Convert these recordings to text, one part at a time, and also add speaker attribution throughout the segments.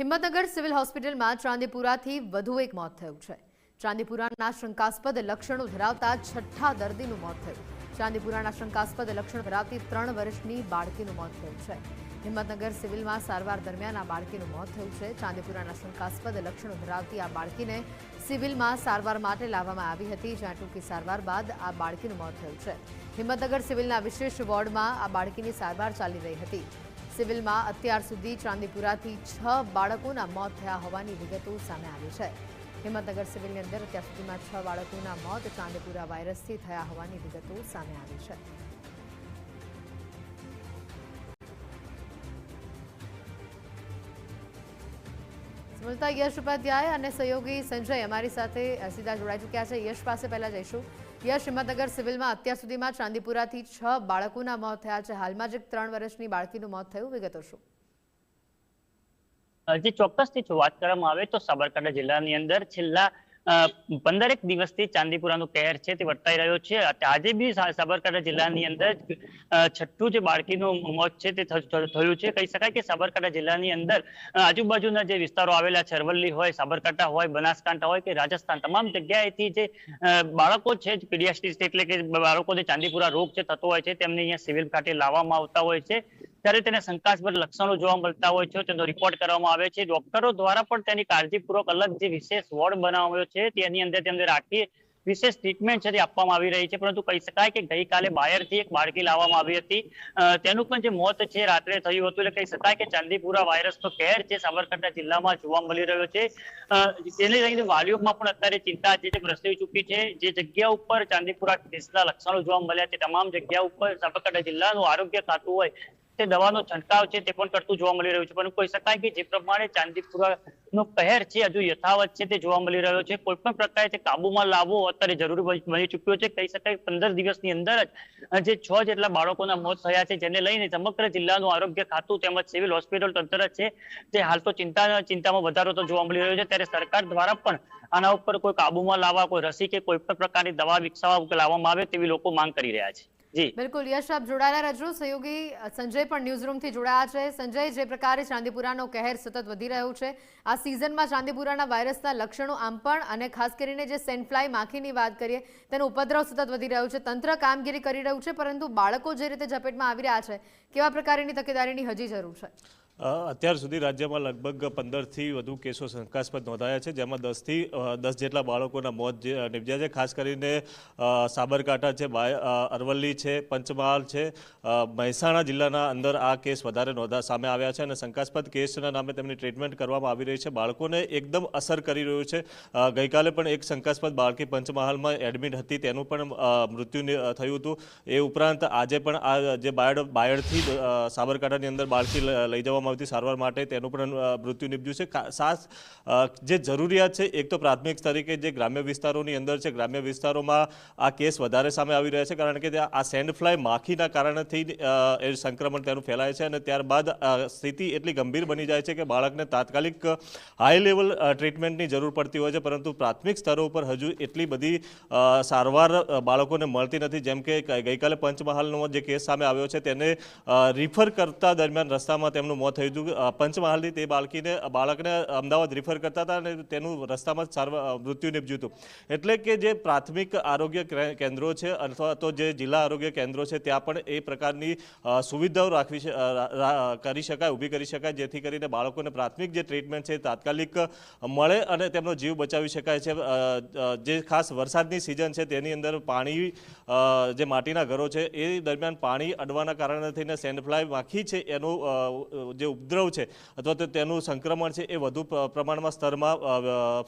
Speaker 1: Himmatnagar civil હોસ્પિટલમાં ચાંદીપુરાથી વધુ એક મોત થયું છે। ચાંદીપુરાના શંકાસ્પદ લક્ષણો ધરાવતા છઠ્ઠા દર્દીનું મોત થયું। ચાંદીપુરાના શંકાસ્પદ લક્ષણ ધરાવતી 3 વર્ષની બાળકીનું મોત થયું છે। હિંમતનગર સિવિલમાં સારવાર દરમિયાન આ બાળકીનું મોત થયું છે। ચાંદીપુરાના શંકાસ્પદ લક્ષણો ધરાવતી આ બાળકીને સિવિલમાં સારવાર માટે લાવવામાં આવી હતી, જ્યાં ટૂંકી સારવાર બાદ આ બાળકીનું મોત થયું છે। હિંમતનગર સિવિલના વિશેષ વોર્ડમાં આ બાળકીની સારવાર ચાલી રહી હતી। સિવિલમાં અત્યાર સુધી ચાંદીપુરાથી 6 બાળકોના મોત થયા હોવાની વિગતો સામે આવી છે। હિંમતનગર સિવિલની અંદર અત્યાર સુધીમાં 6 બાળકોના મોત ચાંદીપુરા વાયરસથી થયા હોવાની વિગતો સામે આવી છે। સમજતા યશ ઉપાધ્યાય અને સહયોગી સંજય અમારી સાથે સીધા જોડાઈ ચૂક્યા છે। યશ પાસે પહેલા જઈશું। યશ, હિંમતનગર સિવિલમાં અત્યાર સુધીમાં ચાંદીપુરાથી 6 બાળકોના મોત થયા છે। હાલમાં જ 3 વર્ષની બાળકીનું મોત થયું, વિગતો શું?
Speaker 2: જે ચોક્કસથી વાત કરવામાં આવે તો સાબરકાંઠા જિલ્લાની અંદર છેલ્લા 15 દિવસથી ચાંદીપુરાનો કહેર છે તે વર્તાઈ રહ્યો છે। આજે બી સાબરકાંઠા જિલ્લાની અંદર છઠ્ઠું જે બાળકીનું મોત છે તે થયું છે। કહી શકાય કે સાબરકાંઠા જિલ્લાની અંદર આજુબાજુના જે વિસ્તારો આવેલા છે, અરવલ્લી હોય, સાબરકાંઠા હોય, બનાસકાંઠા હોય કે રાજસ્થાન, તમામ જગ્યાએથી જે બાળકો છે પીડિયાટ્રિક્સ એટલે કે બાળકોને ચાંદીપુરા રોગ છે થતો હોય છે, તેમને અહીંયા સિવિલ ખાતે લાવવામાં આવતા હોય છે। ત્યારે તેને શંકાસ્પદ લક્ષણો જોવા મળતા હોય છે, તેનો રિપોર્ટ કરવામાં આવે છે। ડોક્ટરો દ્વારા પણ તેની કાળજીપૂર્વક અલગ જે વિશેષ વોર્ડ બનાવવામાં આવ્યો છે તેની અંદર તેમને રાખી વિશેષ ટ્રીટમેન્ટ છે તે આપવામાં આવી રહી છે। પરંતુ કહી શકાય કે ગઈકાલે બાયરથી એક બાળકી લાવવામાં આવી હતી, તેનું પણ જે મોત છે રાત્રે થયું હતું। એટલે કહી શકાય કે ચાંદીપુરા વાયરસનો કહેર છે સાબરકાંઠા જિલ્લામાં જોવા મળી રહ્યો છે। તેને લઈને વાલીઓમાં પણ અત્યારે ચિંતા જે પ્રસરી ચૂકી છે। જે જગ્યા ઉપર ચાંદીપુરા કેસના લક્ષણો જોવા મળ્યા છે તમામ જગ્યા ઉપર સાબરકાંઠા જિલ્લાનું આરોગ્ય ખાતું હોય તે દવાનો છંટકાવ છે તે પણ કરતું જોવા મળી રહ્યું છે। પરંતુ કહી શકાય કે જે પ્રમાણે ચાંદીપુરાનો કહેર છે હજુ યથાવત છે તે જોવા મળી રહ્યો છે। કોઈ પણ પ્રકારે તે કાબુમાં લાવવો અત્યારે જરૂરી બની ચૂક્યો છે। કહી શકાય 15 દિવસની અંદર જ જે 6 જેટલા બાળકોના મોત થયા છે, જેને લઈને સમગ્ર જિલ્લાનું આરોગ્ય ખાતું તેમજ સિવિલ હોસ્પિટલ તંત્ર છે તે હાલ તો ચિંતામાં વધારો તો જોવા મળી રહ્યો છે। ત્યારે સરકાર દ્વારા પણ આના ઉપર કોઈ કાબુમાં લાવવા, કોઈ રસી કે કોઈ પણ પ્રકારની દવા વિકસાવવા લાવવામાં આવે તેવી લોકો માંગ કરી રહ્યા છે। જી
Speaker 1: બિલકુલ યશ, આપ જોડાયેલા રહેજો। સહયોગી સંજય પણ ન્યૂઝરૂમથી જોડાયા છે। સંજય, જે પ્રકારે ચાંદીપુરાનો કહેર સતત વધી રહ્યો છે, આ સિઝનમાં ચાંદીપુરાના વાયરસના લક્ષણો આમ પણ અને ખાસ કરીને જે સેન્ડફ્લાય માખીની વાત કરીએ તેનો ઉપદ્રવ સતત વધી રહ્યો છે, તંત્ર કામગીરી કરી રહ્યું છે, પરંતુ બાળકો જે રીતે ઝપેટમાં આવી રહ્યા છે, કેવા પ્રકારની તકેદારીની હજી જરૂર છે?
Speaker 3: અત્યાર સુધી રાજ્યમાં લગભગ 15થી વધુ કેસો શંકાસ્પદ નોંધાયા છે, જેમાં 10 જેટલા બાળકોના મોત નિપજ્યા છે। ખાસ કરીને સાબરકાંઠા છે, અરવલ્લી છે, પંચમહાલ છે, મહેસાણા જિલ્લાના અંદર આ કેસ વધારે સામે આવ્યા છે અને શંકાસ્પદ કેસના નામે તેમની ટ્રીટમેન્ટ કરવામાં આવી રહી છે। બાળકોને એકદમ અસર કરી રહ્યું છે। ગઈકાલે પણ એક શંકાસ્પદ બાળકી પંચમહાલમાં એડમિટ હતી, તેનું પણ મૃત્યુ થયું હતું। એ ઉપરાંત આજે પણ આ જે બાયડથી સાબરકાંઠાની અંદર બાળકી લઈ જવામાં સારવાર માટે તેનું પણ મૃત્યુ નિપજ્યું છે। જે જરૂરિયાત છે, એક તો પ્રાથમિક તરીકે જે ગ્રામ્ય વિસ્તારોની અંદર છે, ગ્રામ્ય વિસ્તારોમાં આ કેસ વધારે સામે આવી રહ્યા છે, કારણ કે આ સેન્ડફ્લાય માખીના કારણથી એ સંક્રમણ તેનું ફેલાય છે અને ત્યારબાદ સ્થિતિ એટલી ગંભીર બની જાય છે કે બાળકને તાત્કાલિક હાઈ લેવલ ટ્રીટમેન્ટની જરૂર પડતી હોય છે। પરંતુ પ્રાથમિક સ્તરો ઉપર હજુ એટલી બધી સારવાર બાળકોને મળતી નથી। જેમ કે ગઈકાલે પંચમહાલનો જે કેસ સામે આવ્યો છે તેને રિફર કરતા દરમિયાન રસ્તામાં તેમનું મોત થયું હતું। પંચમહાલની તે બાળકને અમદાવાદ રિફર કરતા હતા અને તેનું રસ્તામાં મૃત્યુ નિપજ્યું હતું। એટલે કે જે પ્રાથમિક આરોગ્ય કેન્દ્રો છે અથવા તો જે જિલ્લા આરોગ્ય કેન્દ્રો છે ત્યાં પણ એ પ્રકારની સુવિધાઓ ઊભી કરી શકાય, જેથી કરીને બાળકોને પ્રાથમિક જે ટ્રીટમેન્ટ છે તાત્કાલિક મળે અને તેમનો જીવ બચાવી શકાય છે। જે ખાસ વરસાદની સિઝન છે તેની અંદર પાણી, જે માટીના ઘરો છે એ દરમિયાન પાણી અડવાના કારણે થઈને સેન્ડફ્લાય માખી છે એનું જે ઉપદ્રવ છે અથવા તો તેનું સંક્રમણ છે એ વધુ પ્રમાણમાં સ્તરમાં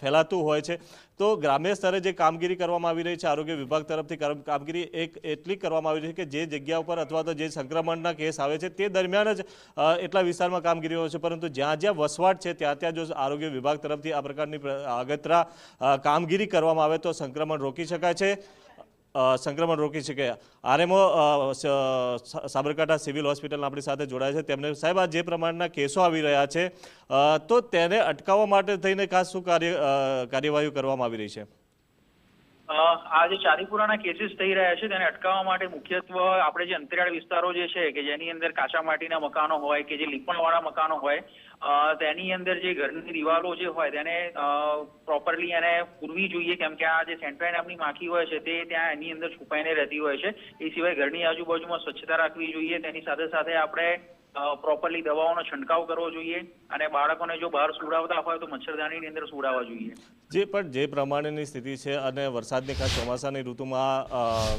Speaker 3: ફેલાતું હોય છે। તો ગ્રામ્ય સ્તરે જે કામગીરી કરવામાં આવી રહી છે, આરોગ્ય વિભાગ તરફથી કામગીરી એટલી કરવામાં આવી રહી છે કે જે જગ્યા ઉપર અથવા તો જે સંક્રમણના કેસ આવે છે તે દરમિયાન જ એટલા વિસ્તારમાં કામગીરી હોય છે, પરંતુ જ્યાં જ્યાં વસવાટ છે ત્યાં જો આરોગ્ય વિભાગ તરફથી આ પ્રકારની આગતરા કામગીરી કરવામાં આવે તો સંક્રમણ રોકી શકાય છે। આરએમઓ સાબરકાંઠા સિવિલ હોસ્પિટલના આપણી સાથે જોડાયા છે। તેમને સાહેબ, આ જે પ્રમાણના કેસો આવી રહ્યા છે તો તેને અટકાવવા માટે થઈને ખાસ શું કાર્યવાહી કરવામાં આવી રહી છે?
Speaker 4: આ જે ચાંદીપુરાના કેસીસ થઈ રહ્યા છે તેને અટકાવવા માટે મુખ્યત્વે આપણે જે અંતરિયાળ વિસ્તારો જે છે કે જેની અંદર કાચા માટીના મકાનો હોય કે જે લીપણવાળા મકાનો હોય તેની અંદર જે ઘરની દિવાલો જે હોય તેને પ્રોપરલી એને પૂરવી જોઈએ, કેમ કે આ જે સેન્ટ્રાઇડ નામની માખી હોય છે તે ત્યાં એની અંદર છુપાઈને રહેતી હોય છે. એ સિવાય ઘરની આજુબાજુમાં સ્વચ્છતા રાખવી જોઈએ. તેની સાથે સાથે આપણે પ્રોપરલી દવાઓનો છંટકાવ કરવો જોઈએ અને બાળકોને જો બહાર સુવડાવતા હોય તો મચ્છરદાનીની અંદર સુવડાવવા જોઈએ.
Speaker 3: જે પ્રમાણેની સ્થિતિ છે અને વરસાદની ખાસ ચોમાસાની ઋતુમાં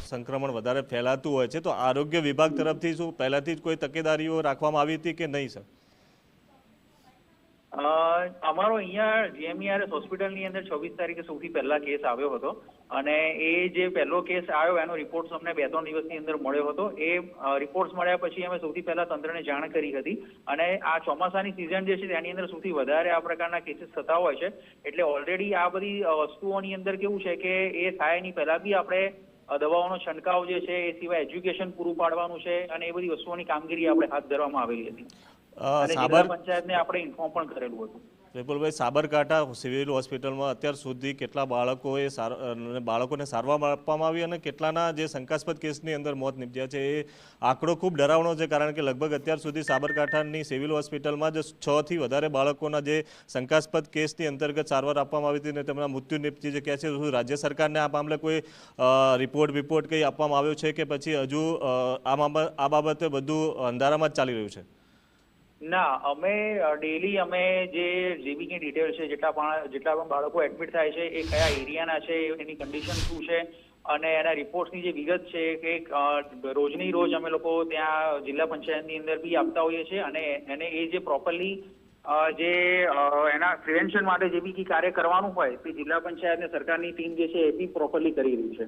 Speaker 3: સંક્રમણ વધારે ફેલાતું હોય છે, તો આરોગ્ય વિભાગ તરફથી શું પહેલાથી જ કોઈ તકેદારીઓ રાખવામાં આવી હતી કે નહીં સર?
Speaker 4: અમારો અહીંયા GMERS હોસ્પિટલની અંદર 26 તારીખે સૌથી પહેલા કેસ આવ્યો હતો અને એ જે પહેલો કેસ આવ્યો એનો રિપોર્ટ અમને 2-3 દિવસની અંદર મળ્યો હતો. એ રિપોર્ટ્સ મળ્યા પછી અમે સૌથી પહેલા તંત્રને જાણ કરી હતી અને આ ચોમાસાની સિઝન જે છે તેની અંદર સૌથી વધારે આ પ્રકારના કેસીસ થતા હોય છે. એટલે ઓલરેડી આ બધી વસ્તુઓની અંદર કેવું છે કે એ થાય એની પહેલા બી આપણે દવાઓનો છંટકાવ જે છે એ સિવાય એજ્યુકેશન પૂરું પાડવાનું છે અને એ બધી વસ્તુઓની કામગીરી આપણે હાથ ધરવામાં આવેલી હતી અને જિલ્લા પંચાયતને આપણે ઇન્ફોર્મ પણ કરેલું હતું.
Speaker 3: વિપુલભાઈ, સાબરકાંઠા સિવિલ હોસ્પિટલમાં અત્યાર સુધી કેટલા બાળકોને સારવાર આપવામાં આવી અને કેટલાના જે શંકાસ્પદ કેસની અંદર મોત નીપજ્યા છે એ આંકડો ખૂબ ડરાવણો છે, કારણ કે લગભગ અત્યાર સુધી સાબરકાંઠાની સિવિલ હોસ્પિટલમાં જ 6 થી વધારે બાળકોના જે શંકાસ્પદ કેસની અંતર્ગત સારવાર આપવામાં આવી હતી અને તેમના મૃત્યુ નીપજી ચૂક્યા છે. શું રાજ્ય સરકારને આ મામલે કોઈ રિપોર્ટ કંઈ આપવામાં આવ્યો છે કે પછી હજુ આ બાબતે બધું અંધારામાં જ ચાલી રહ્યું છે?
Speaker 4: ના, અમે ડેલી અમે જે બી કઈ ડિટેલ છે જેટલા પણ બાળકો એડમિટ થાય છે એ કયા એરિયાના છે, એની કન્ડિશન શું છે અને એના રિપોર્ટ્સની જે વિગત છે કે રોજની રોજ અમે લોકો ત્યાં જિલ્લા પંચાયતની અંદર બી આપતા હોઈએ છીએ અને એને એ જે પ્રોપરલી જે એના પ્રિવેન્શન માટે જે બી કાર્ય કરવાનું હોય તે જિલ્લા પંચાયત અને સરકારની ટીમ જે છે એ બી પ્રોપરલી કરી રહી છે.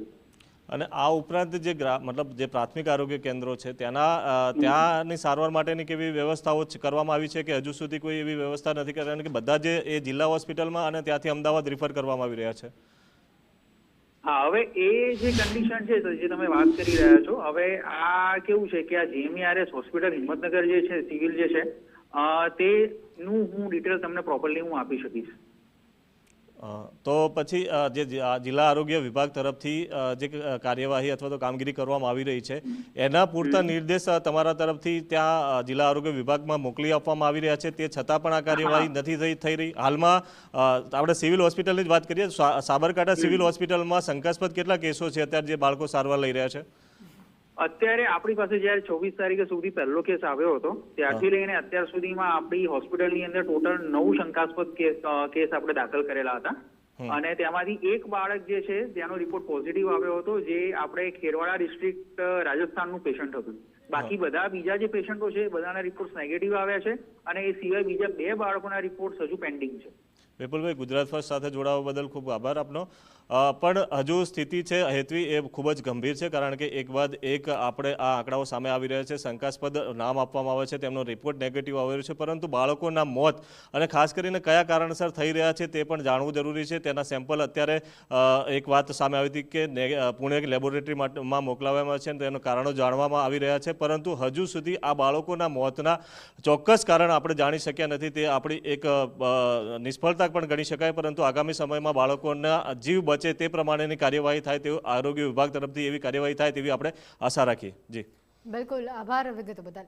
Speaker 3: અને આ ઉપરાંત જે પ્રાથમિક આરોગ્ય કેન્દ્રો છે ત્યાંની સારવાર માટેની કેવી વ્યવસ્થાઓ કરવામાં આવી છે કે હજુ સુધી કોઈ એવી વ્યવસ્થા નથી, કારણ કે બધા જે એ જિલ્લા હોસ્પિટલમાં અને ત્યાંથી અમદાવાદ રિફર કરવામાં આવી રહ્યા છે?
Speaker 4: હા, હવે એ જે કન્ડિશન છે જે તમે વાત કરી રહ્યા છો, હવે આ કેવું છે કે આ GMERS હોસ્પિટલ હિંમતનગર જે છે સિવિલ જે છે તેનું હું ડિટેલ તમને પ્રોપરલી હું આપી શકીશ.
Speaker 3: તો પછી જે જિલ્લા આરોગ્ય વિભાગ તરફથી જે કાર્યવાહી અથવા તો કામગીરી કરવામાં આવી રહી છે એના પૂરતા નિર્દેશ તમારા તરફથી ત્યાં જિલ્લા આરોગ્ય વિભાગમાં મોકલી આપવામાં આવી રહ્યા છે, તે છતાં પણ આ કાર્યવાહી નથી થઈ રહી. હાલમાં આપણે સિવિલ હોસ્પિટલની જ વાત કરીએ, સાબરકાંઠા સિવિલ હોસ્પિટલમાં શંકાસ્પદ કેટલા કેસો છે અત્યારે જે બાળકો સારવાર લઈ રહ્યા છે?
Speaker 4: અત્યારે આપણી પાસે જયારે 24 તારીખે સુધી પહેલો કેસ આવ્યો હતો ત્યારથી લઈને અત્યાર સુધીમાં આપણી હોસ્પિટલની અંદર ટોટલ 9 શંકાસ્પદ કેસ આપણે દાખલ કરેલા હતા અને તેમાંથી એક બાળક જે છે તેનો રિપોર્ટ પોઝિટિવ આવ્યો હતો, જે આપણે ખેરવાડા ડિસ્ટ્રિક્ટ રાજસ્થાનનું પેશન્ટ હતું. બાકી બધા બીજા જે પેશન્ટો છે બધાના રિપોર્ટ નેગેટિવ આવ્યા છે અને એ સિવાય બીજા 2 બાળકોના રિપોર્ટ હજુ પેન્ડિંગ છે.
Speaker 3: વિપુલભાઈ, ગુજરાત ફર્સ્ટ સાથે જોડાવા બદલ ખૂબ આભાર આપનો. પણ હજુ સ્થિતિ છે હેતવી એ ખૂબ જ ગંભીર છે, કારણ કે એક બાદ એક આપણે આ આંકડાઓ સામે આવી રહ્યા છે. શંકાસ્પદ નામ આપવામાં આવે છે, તેમનો રિપોર્ટ નેગેટિવ આવી રહ્યો છે, પરંતુ બાળકોના મોત અને ખાસ કરીને કયા કારણસર થઈ રહ્યા છે તે પણ જાણવું જરૂરી છે. તેના સેમ્પલ અત્યારે એક વાત સામે આવી હતી કે પુણે લેબોરેટરીમાં મોકલાવવામાં છે અને તેનું કારણો જાણવામાં આવી રહ્યા છે, પરંતુ હજુ સુધી આ બાળકોના મોતના ચોક્કસ કારણ આપણે જાણી શક્યા નથી. તે આપણી એક નિષ્ફળતા પણ ગણી શકાય, પરંતુ આગામી સમયમાં બાળકોના જીવ બચે તે પ્રમાણેની કાર્યવાહી થાય તેવું આરોગ્ય વિભાગ તરફથી એવી કાર્યવાહી થાય તેવી આપણે આશા રાખીએ. જી
Speaker 1: બિલકુલ, આભાર વિગતો બદલ.